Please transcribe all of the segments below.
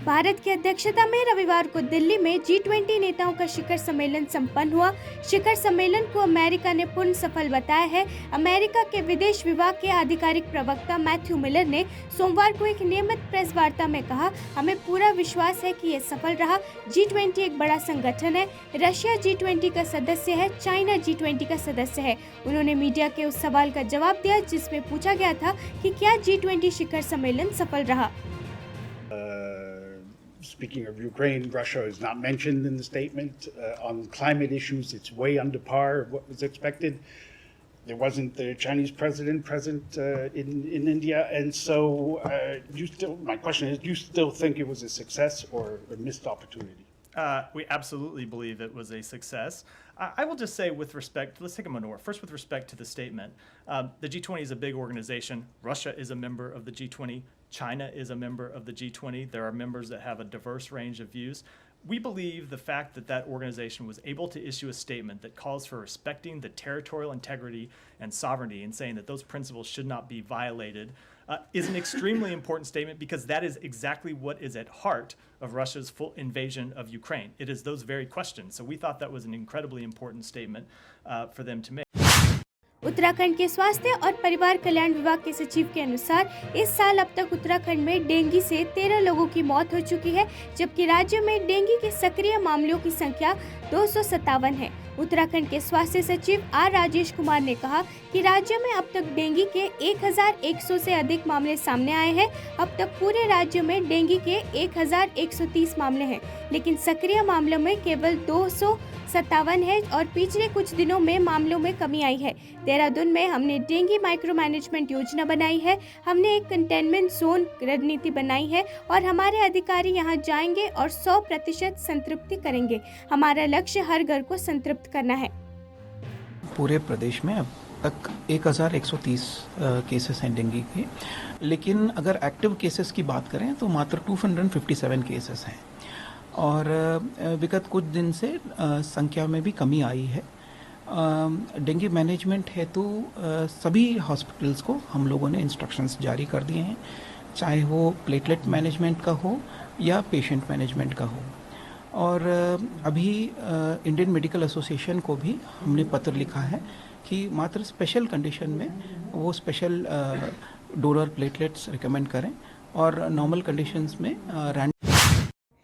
भारत की अध्यक्षता में रविवार को दिल्ली में G20 नेताओं का शिखर सम्मेलन संपन्न हुआ। शिखर सम्मेलन को अमेरिका ने पूर्ण सफल बताया है। अमेरिका के विदेश विभाग के आधिकारिक प्रवक्ता मैथ्यू मिलर ने सोमवार को एक नियमित प्रेस वार्ता में कहा, हमें पूरा विश्वास है कि यह सफल रहा। G20 एक बड़ा संगठन है। रशिया G20 का सदस्य है, चाइना G20 का सदस्य है। उन्होंने मीडिया के उस सवाल का जवाब दिया जिसमें पूछा गया था कि क्या G20 शिखर सम्मेलन सफल रहा। Speaking of Ukraine, Russia is not mentioned in the statement. On climate issues, it's way under par of what was expected. There wasn't the Chinese president present in India. And so my question is, do you still think it was a success or a missed opportunity? We absolutely believe it was a success. I will just say with respect, let's take a moment. First, with respect to the statement, the G20 is a big organization. Russia is a member of the G20. China is a member of the G20. There are members that have a diverse range of views. We believe the fact that that organization was able to issue a statement that calls for respecting the territorial integrity and sovereignty and saying that those principles should not be violated is an extremely important statement, because that is exactly what is at heart of Russia's full invasion of Ukraine. It is those very questions. So we thought that was an incredibly important statement for them to make. Uttarakhand के स्वास्थ्य और परिवार कल्याण विभाग के सचिव के अनुसार इस साल अब तक उत्तराखंड में डेंगू से 13 लोगों की मौत हो चुकी है, जबकि राज्य में डेंगू के सक्रिय मामलों की संख्या 257 है। उत्तराखंड के स्वास्थ्य सचिव आर राजेश कुमार ने कहा कि राज्य में अब तक डेंगू के 1100 से अधिक मामले सामने आए हैं। अब तक पूरे राज्य में डेंगू के 1130 मामले हैं, लेकिन सक्रिय मामलों में केवल 257 है और पिछले कुछ दिनों में मामलों में कमी आई है। देहरादून में हमने डेंगू माइक्रो मैनेजमेंट योजना बनाई है। हमने एक कंटेनमेंट जोन रणनीति बनाई है और हमारे अधिकारी यहां जाएंगे और 100% संतृप्ति करेंगे। हमारा लक्ष्य हर घर को संतृप्त करना है। पूरे प्रदेश में अब तक 1130 केसेस हैं डेंगू के, लेकिन अगर एक्टिव केसेस की बात करें तो मात्र 257 केसेस हैं और विगत कुछ दिन से संख्या में भी कमी आई है। डेंगू मैनेजमेंट हेतु सभी हॉस्पिटल्स को हम लोगों ने इंस्ट्रक्शंस जारी कर दिए हैं, चाहे वो प्लेटलेट मैनेजमेंट का हो या पेशेंट मैनेजमेंट का हो। और अभी इंडियन मेडिकल एसोसिएशन को भी हमने पत्र लिखा है कि मात्र स्पेशल कंडीशन में वो स्पेशल डोनर प्लेटलेट्स रिकमेंड करें और नॉर्मल कंडीशंस में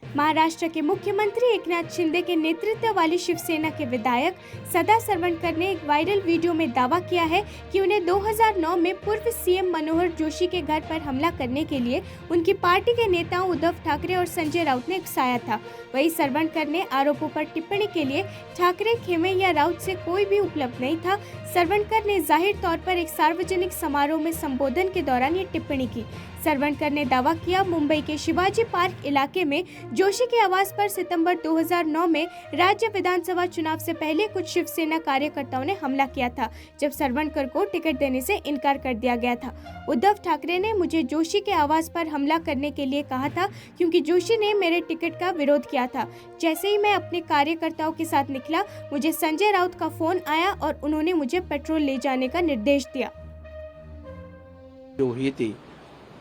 महाराष्ट्र के मुख्यमंत्री एकनाथ शिंदे के नेतृत्व वाली शिवसेना के विधायक सदा सरवणकर ने एक वायरल वीडियो में दावा किया है कि उन्हें 2009 में पूर्व सीएम मनोहर जोशी के घर पर हमला करने के लिए उनकी पार्टी के नेताओं उद्धव ठाकरे और संजय राउत ने उकसाया था। वहीं सरवणकर ने आरोपों पर टिप्पणी के लिए ठाकरे, खेमे या राउत से कोई भी उपलब्ध नहीं था। सरवणकर ने जाहिर तौर पर एक सार्वजनिक समारोह में संबोधन के दौरान ये टिप्पणी की। सरवणकर ने दावा किया, मुंबई के शिवाजी पार्क इलाके में जोशी के आवास पर सितंबर 2009 में राज्य विधानसभा चुनाव से पहले कुछ शिवसेना कार्यकर्ताओं ने हमला किया था, जब सरवणकर को टिकट देने से इनकार कर दिया गया था। उद्धव ठाकरे ने मुझे जोशी के आवास पर हमला करने के लिए कहा था क्योंकि जोशी ने मेरे टिकट का विरोध किया था। जैसे ही मैं अपने कार्यकर्ताओं के साथ निकला, मुझे संजय राउत का फोन आया और उन्होंने मुझे पेट्रोल ले जाने का निर्देश दिया। जो हुई थी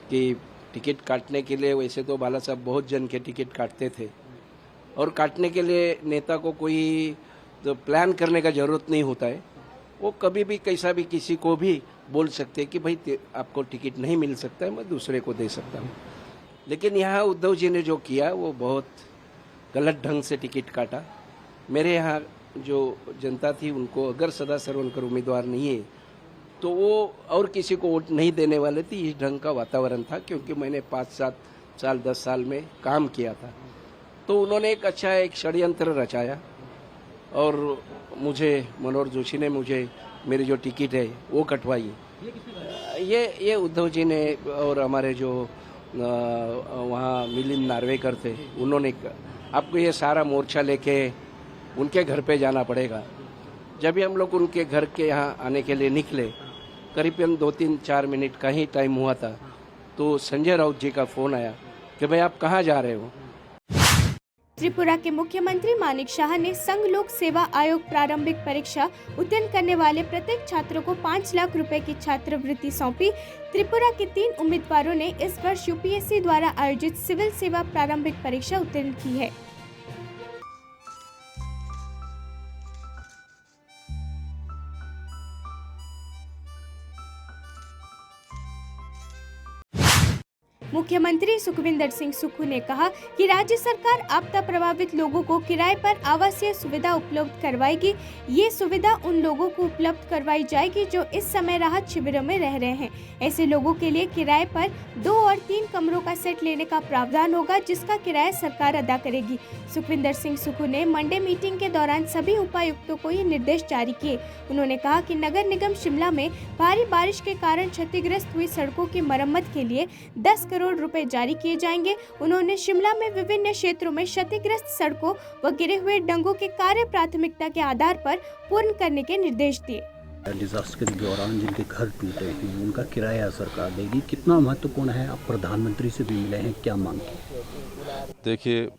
कि टिकट काटने के लिए, वैसे तो बाला साहब बहुत जन के टिकट काटते थे और काटने के लिए नेता को कोई तो प्लान करने का जरूरत नहीं होता है। वो कभी भी कैसा भी किसी को भी बोल सकते हैं कि भाई आपको टिकट नहीं मिल सकता है, मैं दूसरे को दे सकता हूँ। लेकिन यहाँ उद्धव जी ने जो किया वो बहुत गलत ढंग से टिकट काटा। मेरे यहाँ जो जनता थी उनको अगर सदा सरवणकर उम्मीदवार नहीं है तो वो और किसी को वोट नहीं देने वाले थे। इस ढंग का वातावरण था, क्योंकि मैंने 5-7 साल 10 साल में काम किया था। तो उन्होंने एक षड्यंत्र रचाया और मुझे मनोहर जोशी ने मुझे मेरी जो टिकट है वो कटवाई। ये उद्धव जी ने और हमारे जो वहाँ मिलिंद नार्वेकर थे, उन्होंने आपको ये सारा मोर्चा लेके उनके घर पे जाना पड़ेगा। जब भी हम लोग उनके घर के यहाँ आने के लिए निकले, करीबन 2-3-4 मिनट का ही टाइम हुआ था, तो संजय राउत जी का फोन आया कि भाई आप कहाँ जा रहे हो। त्रिपुरा के मुख्यमंत्री मानिक शाह ने संघ लोक सेवा आयोग प्रारंभिक परीक्षा उत्तीर्ण करने वाले प्रत्येक छात्रों को 5 लाख रुपए की छात्रवृत्ति सौंपी। त्रिपुरा के 3 उम्मीदवारों ने इस वर्ष यूपीएससी द्वारा आयोजित सिविल सेवा प्रारंभिक परीक्षा उत्तीर्ण की है। मुख्यमंत्री सुखविंदर सिंह सुक्खू ने कहा कि राज्य सरकार आपदा प्रभावित लोगों को किराए पर आवासीय सुविधा उपलब्ध करवाएगी। ये सुविधा उन लोगों को उपलब्ध करवाई जाएगी जो इस समय राहत शिविरों में रह रहे हैं। ऐसे लोगों के लिए किराए पर 2 और 3 कमरों का सेट लेने का प्रावधान होगा, जिसका किराया सरकार अदा करेगी। सुखविंदर सिंह सुक्खू ने मंडे मीटिंग के दौरान सभी उपायुक्तों को ये निर्देश जारी किए। उन्होंने कहा कि नगर निगम शिमला में भारी बारिश के कारण क्षतिग्रस्त हुई सड़कों की मरम्मत के लिए 10 करोड़ रुपए जारी किए जाएंगे। उन्होंने शिमला में विभिन्न क्षेत्रों में क्षतिग्रस्त सड़कों व गिरे हुए डंगों के कार्य प्राथमिकता के आधार पर पूर्ण करने के निर्देश दिए। डिजास्टर के दौरान जिनके घर टूटे हैं उनका किराया सरकार देगी, कितना महत्वपूर्ण है? आप प्रधानमंत्री से भी मिले हैं, क्या मांग की? देखिए,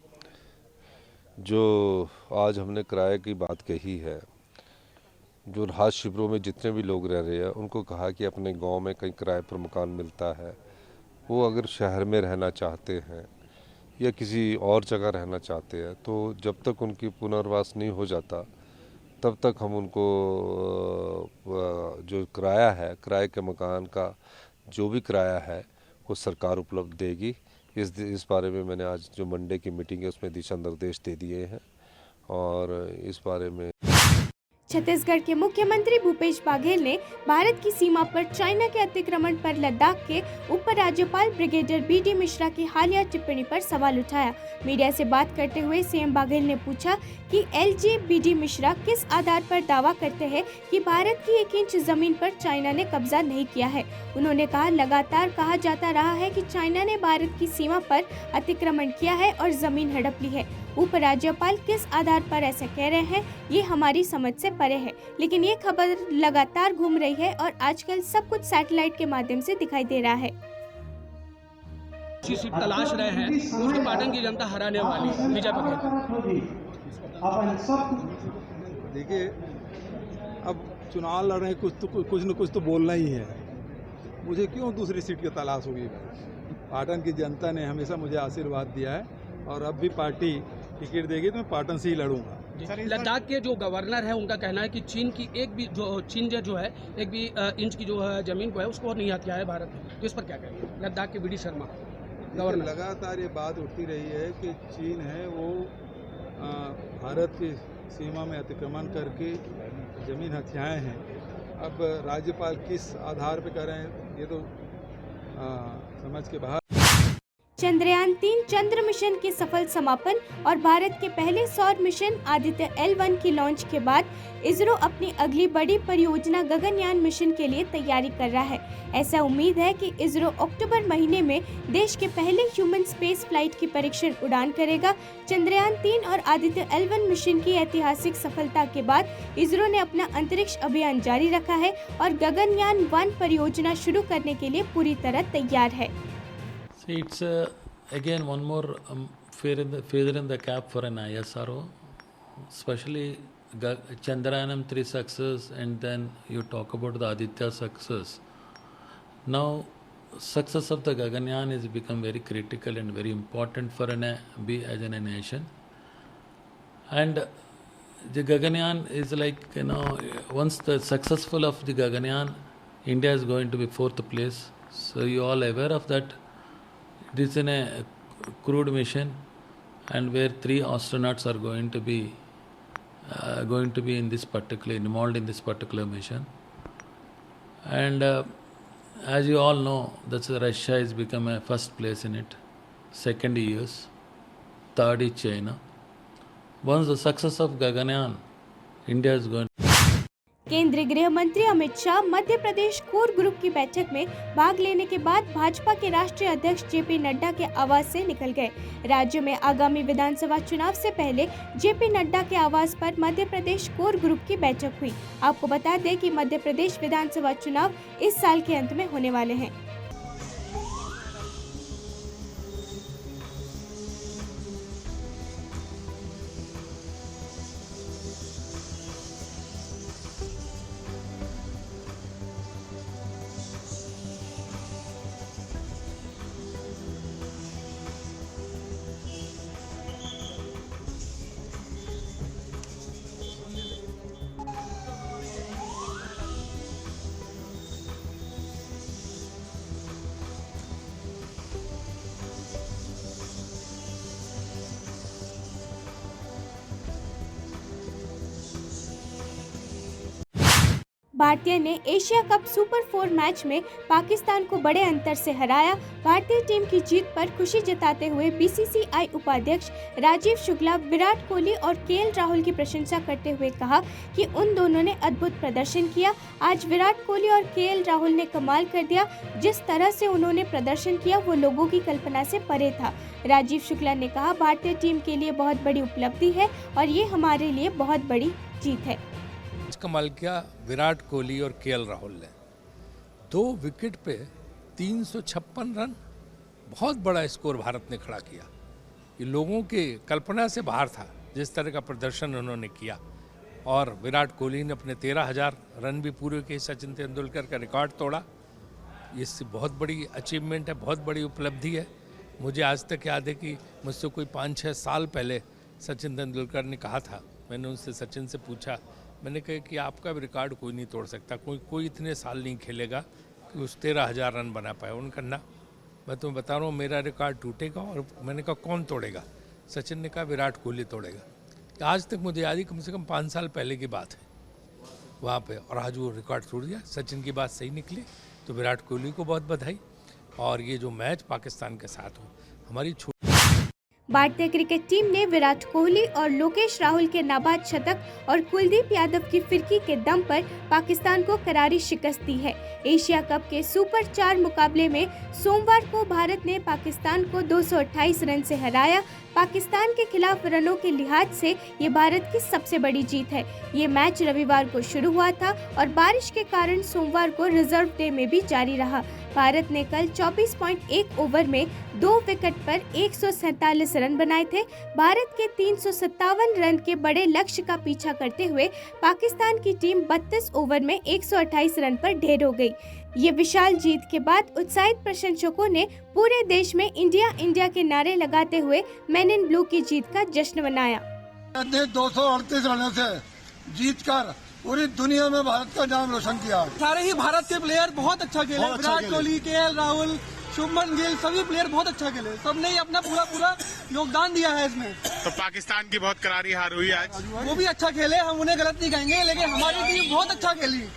जो आज हमने किराए की बात कही है, जो राहत शिविरों में जितने भी लोग रह रहे हैं उनको कहा कि अपने गांव में कहीं किराए पर मकान मिलता है, वो अगर शहर में रहना चाहते हैं या किसी और जगह रहना चाहते हैं तो जब तक उनकी पुनर्वास नहीं हो जाता तब तक हम उनको जो किराया है, किराए के मकान का जो भी किराया है वो सरकार उपलब्ध देगी। इस बारे में मैंने आज जो मंडे की मीटिंग है उसमें दिशा निर्देश दे दिए हैं और इस बारे में छत्तीसगढ़ के मुख्यमंत्री भूपेश बघेल ने भारत की सीमा पर चाइना के अतिक्रमण पर लद्दाख के उपराज्यपाल ब्रिगेडियर बी.डी. मिश्रा की हालिया टिप्पणी पर सवाल उठाया। मीडिया से बात करते हुए सीएम बघेल ने पूछा कि एलजी बी.डी. मिश्रा किस आधार पर दावा करते हैं कि भारत की 1 इंच जमीन पर चाइना ने कब्जा नहीं किया है। उन्होंने कहा, लगातार कहा जाता रहा है कि चाइना ने भारत की सीमा पर अतिक्रमण किया है और जमीन हड़प ली है। उपराज्यपाल किस आधार पर ऐसा कह रहे हैं, ये हमारी समझ से परे है, लेकिन ये खबर लगातार घूम रही है और आजकल सब कुछ सैटेलाइट के माध्यम से दिखाई दे रहा है। सीट तलाश रहे हैं, उसको पाटन की जनता हराने वाली है। विजय बघेल। देखिए, अब चुनाव लड़ रहे हैं, कुछ न कुछ तो बोलना ही है। मुझे क्यों दूसरी सीट की तलाश होगी? पाटन की जनता ने हमेशा मुझे आशीर्वाद दिया है और अब भी पार्टी टिकट देगी तो मैं पाटन से ही लड़ूंगा। लद्दाख के जो गवर्नर है उनका कहना है कि चीन की एक भी इंच की जो है जमीन को है उसको नहीं हथिया है भारत ने, तो इस पर क्या कहेंगे? लद्दाख के बी.डी. शर्मा गवर्नर। लगातार ये बात उठती रही है कि चीन है वो भारत की सीमा में अतिक्रमण करके जमीन हथियाए हैं। अब राज्यपाल किस आधार पर कर रहे हैं ये तो समझ के बाहर। चंद्रयान 3 चंद्र मिशन के सफल समापन और भारत के पहले सौर मिशन आदित्य L1 की लॉन्च के बाद इसरो अपनी अगली बड़ी परियोजना गगनयान मिशन के लिए तैयारी कर रहा है। ऐसा उम्मीद है कि इसरो अक्टूबर महीने में देश के पहले ह्यूमन स्पेस फ्लाइट की परीक्षण उड़ान करेगा। चंद्रयान 3 और आदित्य L1 मिशन की ऐतिहासिक सफलता के बाद इसरो ने अपना अंतरिक्ष अभियान जारी रखा है और गगनयान 1 परियोजना शुरू करने के लिए पूरी तरह तैयार है। It's again one more feather in the cap for an ISRO, especially Chandrayanam 3 success, and then you talk about the Aditya success. Now, success of the Gaganyaan has become very critical and very important for as a nation. And the Gaganyaan is like, once the successful of the Gaganyaan, India is going to be 4th place. So you all aware of that. It is in a crewed mission, and where 3 astronauts are going to be involved in this particular mission. And as you all know, that's Russia has become a first place in it, second US, third is China. Once the success of Gaganyaan, India is going. केंद्रीय गृह मंत्री Amit Shah Madhya Pradesh core group की बैठक में भाग लेने के बाद भाजपा के राष्ट्रीय अध्यक्ष जेपी नड्डा के आवास से निकल गए। राज्य में आगामी विधानसभा चुनाव से पहले जेपी नड्डा के आवास पर मध्य प्रदेश कोर ग्रुप की बैठक हुई। आपको बता दें कि मध्य प्रदेश विधानसभा चुनाव इस साल के अंत में होने वाले हैं। भारतीय ने एशिया कप सुपर 4 मैच में पाकिस्तान को बड़े अंतर से हराया। भारतीय टीम की जीत पर खुशी जताते हुए बीसीसीआई उपाध्यक्ष राजीव शुक्ला विराट कोहली और केएल राहुल की प्रशंसा करते हुए कहा कि उन दोनों ने अद्भुत प्रदर्शन किया। आज विराट कोहली और केएल राहुल ने कमाल कर दिया। जिस तरह से उन्होंने प्रदर्शन किया वो लोगों की कल्पना से परे था। राजीव शुक्ला ने कहा, भारतीय टीम के लिए बहुत बड़ी उपलब्धि है और ये हमारे लिए बहुत बड़ी जीत है। कमाल किया विराट कोहली और केएल राहुल ने। 2 विकेट पे 356 रन, बहुत बड़ा स्कोर भारत ने खड़ा किया। ये लोगों की कल्पना से बाहर था जिस तरह का प्रदर्शन उन्होंने किया। और विराट कोहली ने अपने 13,000 रन भी पूरे किए, सचिन तेंदुलकर का रिकॉर्ड तोड़ा। इससे बहुत बड़ी अचीवमेंट है, बहुत बड़ी उपलब्धि है। मुझे आज तक याद है कि मुझसे कोई 5-6 साल पहले सचिन तेंदुलकर ने कहा था, मैंने उनसे सचिन से पूछा, मैंने कहा कि आपका भी रिकॉर्ड कोई नहीं तोड़ सकता, कोई इतने साल नहीं खेलेगा कि उस 13,000 रन बना पाए। उनका ना, मैं तुम्हें बता रहा हूँ मेरा रिकॉर्ड टूटेगा। और मैंने कहा कौन तोड़ेगा? सचिन ने कहा विराट कोहली तोड़ेगा। आज तक मुझे याद है, कम से कम 5 साल पहले की बात है वहाँ पे, और आज वो रिकॉर्ड टूट गया। सचिन की बात सही निकली तो विराट कोहली को बहुत बधाई। और ये जो मैच पाकिस्तान के साथ हो, हमारी भारतीय क्रिकेट टीम ने विराट कोहली और लोकेश राहुल के नाबाद शतक और कुलदीप यादव की फिरकी के दम पर पाकिस्तान को करारी शिकस्त दी है। एशिया कप के सुपर 4 मुकाबले में सोमवार को भारत ने पाकिस्तान को 228 रन से हराया। पाकिस्तान के खिलाफ रनों के लिहाज से ये भारत की सबसे बड़ी जीत है। ये मैच रविवार को शुरू हुआ था और बारिश के कारण सोमवार को रिजर्व डे में भी जारी रहा। भारत ने कल 24.1 ओवर में 2 विकेट पर 147 रन बनाए थे। भारत के 357 रन के बड़े लक्ष्य का पीछा करते हुए पाकिस्तान की टीम 32 ओवर में 128 रन पर ढेर हो गई। ये विशाल जीत के बाद उत्साहित प्रशंसकों ने पूरे देश में इंडिया इंडिया के नारे लगाते हुए मैन इन ब्लू की जीत का जश्न मनाया। 238 रनों से जीतकर पूरी दुनिया में भारत का नाम रोशन किया। सारे ही भारत के प्लेयर बहुत अच्छा खेले। विराट कोहली, केएल राहुल, शुभमन गिल, सभी प्लेयर बहुत अच्छा खेले। सबने ही अपना पूरा योगदान दिया है इसमें। तो पाकिस्तान की बहुत करारी हार हुई आज। वो भी अच्छा खेले, हम उन्हें गलत नहीं कहेंगे, लेकिन हमारी टीम बहुत अच्छा खेली।